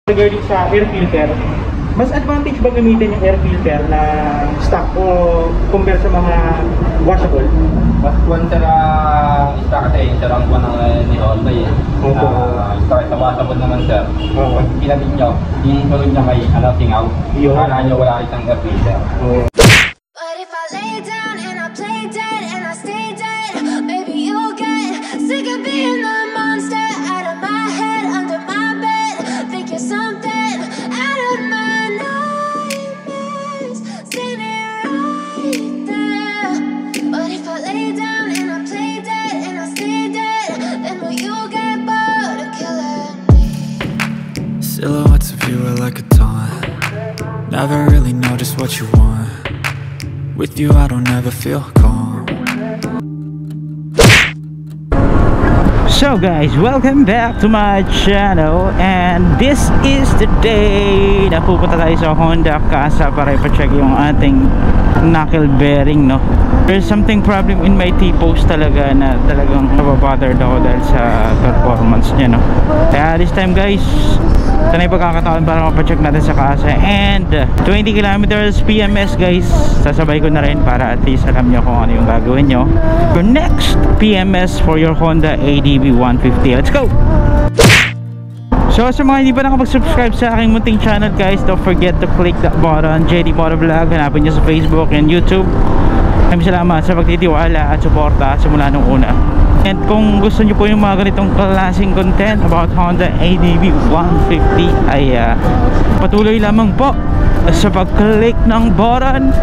Regarding sa air filter, mas advantage ba gamitin yung air filter na stock o compare sa mga washable? Mas kuwan sa stock kasi sa rang kuwan ni Honda eh. Stock sa washable naman sir. Pag kinabit nyo, yung tulog niya may singaw. Kala nyo wala isang air filter. But if I lay down and I play dead and I stay dead, maybe you'll get sick of being the monster out of my head, under my bed. Think you're something out of my nightmares, standing right there. But if I lay down and I play dead and I stay dead, then will you get bored of killing me? Silhouettes of you are like a taunt. Never really know just what you want. With you I don't ever feel calm. So guys, welcome back to my channel, and this is the day na pupunta tayo sa Honda Casa para ipacheck yung ating knuckle bearing, no? There's something problem in my T-post talaga na talagang nababothered ako dahil sa performance niya, no? Kaya this time guys, ito na yung pagkakataon para mapacheck natin sa Casa, and 20 kilometers PMS guys, sasabay ko na rin para at least alam nyo kung ano yung gagawin nyo your next PMS for your Honda ADV 150. Let's go! So sa mga hindi pa nakapag-subscribe sa aking munting channel guys, don't forget to click that button, JD Moto Vlog. Hanapin nyo sa Facebook and YouTube. Maraming salamat sa pagtitiwala at suporta simula nung una. And kung gusto nyo po yung mga ganitong klaseng content about Honda ADV 150 ay patuloy lamang po sa pag-click ng button.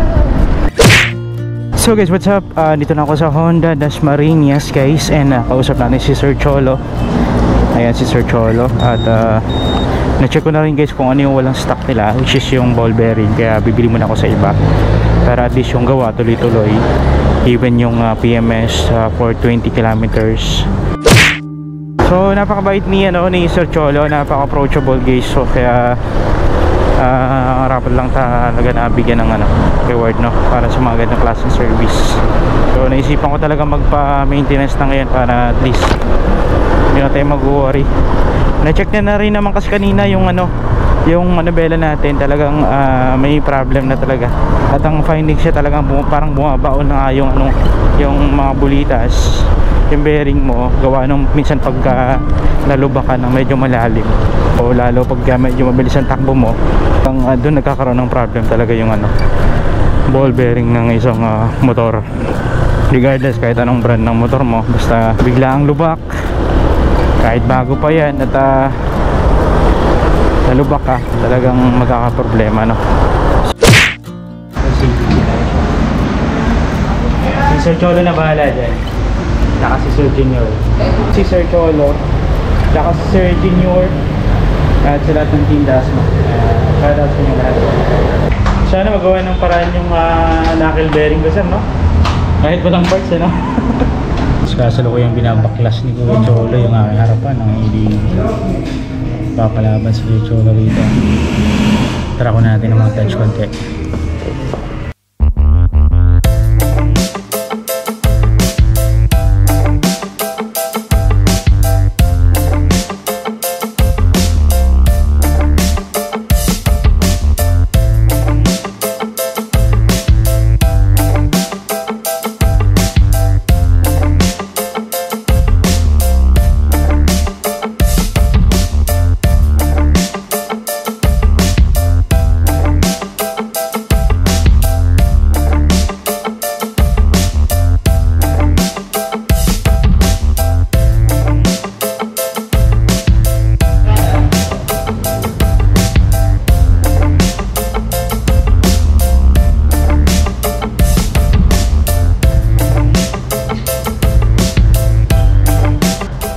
So guys, what's up? Dito na ako sa Honda Dasmariñas guys, and kausap natin si Sir Cholo. Ayan si Sir Cholo, at na-check ko na rin guys kung ano yung walang stock nila, which is yung ball bearing, kaya bibili muna ako sa iba para at least yung gawa tuloy-tuloy, even yung PMS for 20 kilometers. So napakabait ni Sir Cholo, napaka-approachable guys. So kaya rapat lang talaga nabigyan ng reward, no, para sa mga ganitong klaseng service. So naisipan ko talaga magpa-maintenance na ngayon para at least hindi na tayo mag-worry. Na-check na rin naman kasi kanina yung yung manubela natin, talagang may problem na talaga. At ang findings siya talagang parang bumabaon na yung mga bulitas, yung bearing mo, gawa nung minsan pagka nalubakan ng medyo malalim o lalo pag medyo mabilis ang takbo mo, doon nagkakaroon ng problem talaga yung ball bearing ng isang motor, regardless kahit anong brand ng motor mo. Basta bigla ang lubak, kahit bago pa yan at nalubak ka, talagang magkakaproblema, no? Si Sir Cholo na bahala dyan, saka si Sir Junior. Si Sir Cholo, saka si Sir Junior, at sa lahat ng team Dasma. Shout out sa inyo lahat. Sana magawa ng paraan yung knuckle bearing ko sir, no? Kahit walang parts, no? Kasalo ko yung binabaklas ni Kuya Cholo yung aking harapan ng ADV. Papalaban si Kuya Cholo rito. Tara ko natin ng mga touch konti.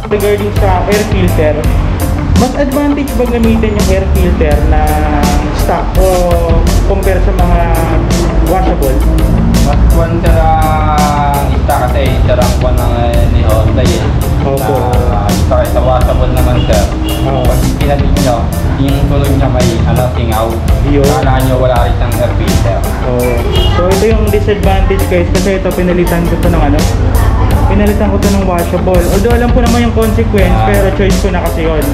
Regarding sa air filter, mas advantage ba gamitin yung air filter na stock o compare sa mga washable? Mas kuwan sa stock kasi sa rang kuwan ni Honda eh. Opo. Sa washable naman sir. Pag kinabit nyo, yung tulog niya may singaw. Kala nyo wala isang air filter. So ito yung disadvantage guys, kasi ito pinalitan ko ito ng pinalitan ko to ng washable. Although alam ko naman yung consequence, pero choice ko na kasi yun.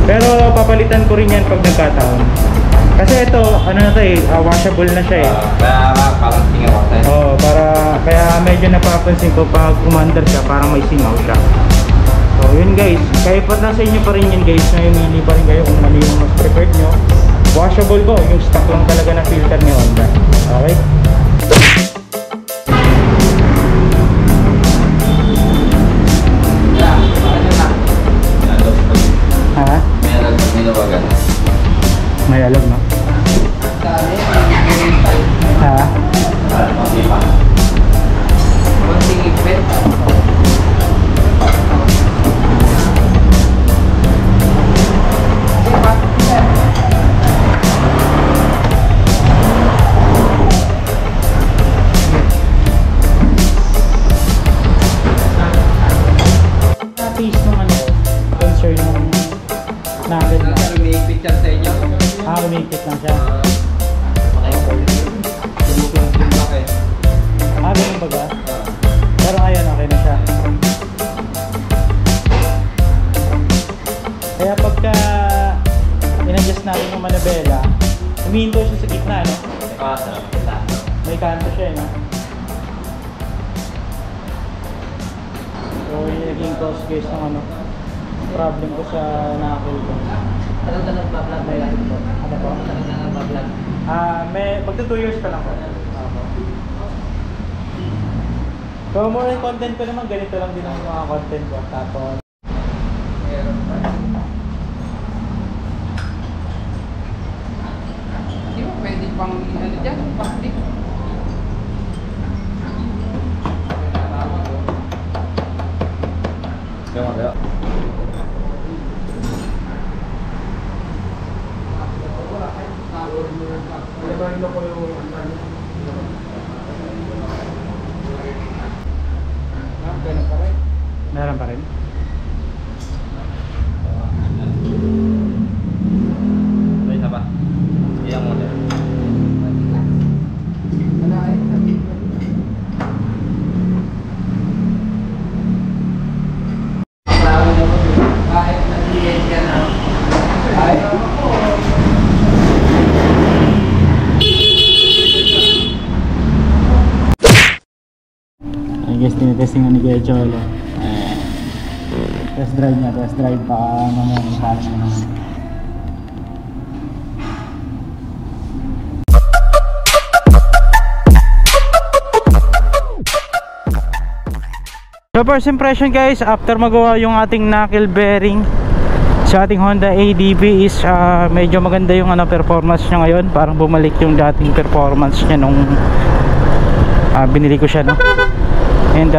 Pero papalitan ko rin yan pag nagkataon. Kasi ito, ano na to eh, washable na siya eh. Kaya parang singaw tayo. Oo, kaya medyo napapansin ko pag umandar siya, parang may singaw siya. So yun guys, kaya pa nasa inyo pa rin yun guys, na hindi pa rin kayo kung ano yung mas preferred nyo. Washable ko, yung stock lang talaga na filter ni Honda. Okay? Ha? May alam no? Ha? Taste nung ano, concern nung natin na. May picture sa inyo. Lumikit lang siya. Ganun ba ba? Pero ngayon okay na siya. Kaya pagka in-adjust natin yung manabela, humihinto siya sa gitna, no? May kanto siya, no? So yung naging cause guys ng ano, problem ko sa knuckle ko. Ano po? Magto 2 years pa lang po. So more in content ko naman, ganito lang din ang mga content ko. Tapos Di ba pwede pang ano dyan? Plastic? meron pa rin. May isa pa. Iyang model. I guess tinitesting na ni Kuya Cholo. Test drive pa naman yung paano naman. So first impression guys, after magawa yung ating knuckle bearing sa ating Honda ADV is medyo maganda yung performance niya ngayon. Parang bumalik yung dating performance niya nung binili ko siya, no? And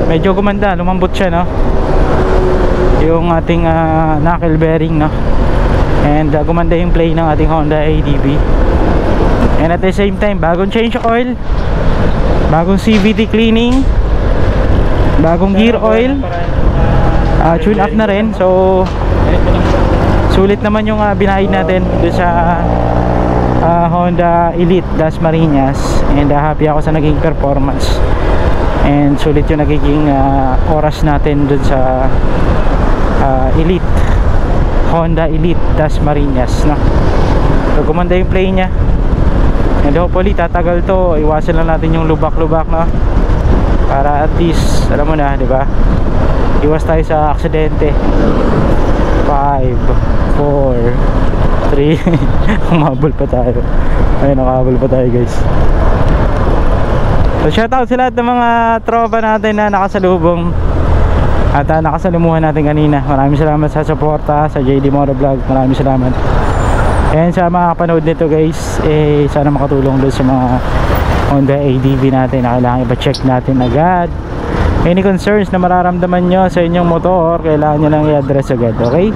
medyo gumanda, lumambot siya, no? Yung ating knuckle bearing, no? And gumanda yung play ng ating Honda ADV. And at the same time, bagong change oil, bagong CVT cleaning, bagong gear oil, tune up na rin. So sulit naman yung binayad natin doon sa Honda Elite Das Marinas. And happy ako sa naging performance. And sulit yung nagiging oras natin dun sa Elite, Honda Elite Das Marinas, no? So gumanda yung play nya. And hopefully tatagal to. Iwasan lang natin yung lubak-lubak, no? Para at least, alam mo na, di ba? Iwas tayo sa aksidente. 5, 4, 3. Umabol pa tayo. Ayun, nakahabol pa tayo guys. So shoutout sa lahat ng mga tropa natin na nakasalubong at nakasalumuhan natin kanina. Maraming salamat sa suporta sa JD Motovlog. Maraming salamat. And sa mga kapanood nito guys, sana makatulong doon sa mga Honda ADV natin na kailangan ipa-check natin agad. Any concerns na mararamdaman nyo sa inyong motor, kailangan nyo lang i-address agad, okay?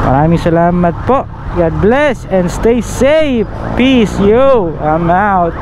Maraming salamat po. God bless and stay safe. Peace, yo. I'm out.